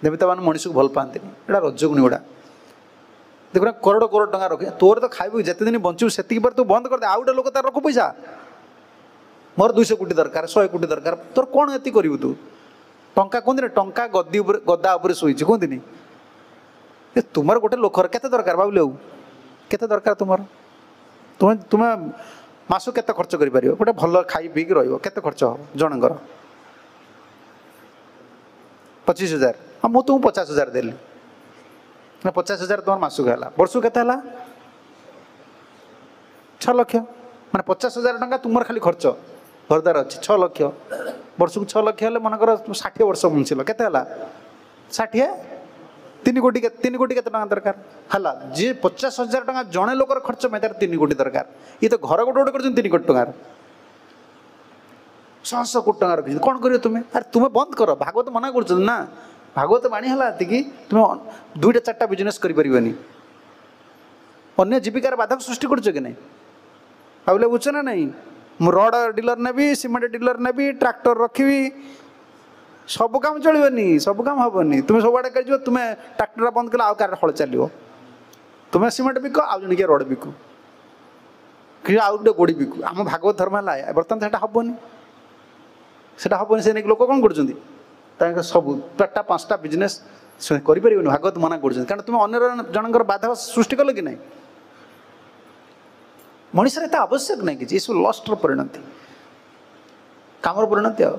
देवता मान मनीष को भल पाती एटा रजगुणी गुड़ा देखो करोड़ करोड़ टका रखे तोर तो खाइबू जिते दिन बंचू से तू बंद कर दे आउ गोटे लोक तार रख पैसा मोर 200 कोटी दरकार 100 कोटी दरकार तोर कौन ये करू तू टंका कहते टंका गद्दी गदा उपर शोची कहते तुम गोटे लोकर केते दरकार बाबू लेऊ केते दरकार तुम तुम्हें तुम्हें मासु केते खर्च कर गोटे भल खाई पीक रते खर्च हम जनकर 25,000 हाँ मुझे तुमको 50,000 देली 50,000 तुम मासक है वर्ष के 6 लाख माने 50,000 टका तुम खाली खर्च घरदार अच्छे 6 लाख वर्ष को 6 लाख हेल्ले मनकर 60 वर्ष बंचिल के 60 3 कोटी के दरकार है जी 50,000 टका जड़े लोकर खर्च मैं 3 कोटी दरकार ये तो घर गोटे गोटे कर 3 कोटी टकर 100 कोटी टका रखी कौन कर तुम्हें अरे तुम्हें बंद कर भागवत मना कर ना भागवत बाणी है कि तुम 2टा 4टा बिजनेस करें अन्य जीविकार बाधक सृष्टि कर भाविले बुझ ना नहीं मु रड डीलर नेबी सीमेंट डीलर नेबी ट्रैक्टर रखी सब काम चलनी सब काम हेनी तुम्हें सब आड़े कर तुम्हें ट्रैक्टर बंद कले आउ हल चलो तुम्हें सीमेंट बिक आउ जन किए रड बिकु कि आउ गोटे गोड़ी बिकु आम भागवत धर्म है बर्तमान से हेनी से लोक कौन कर सब 4टा 5टा बिजनेस कर भागवत मना कर कारण तुम अन्य जनकर बाधा सृष्टि कल कि नहीं मनीष आवश्यक नहीं कि सब लस्ट परिणति काम परिणति आ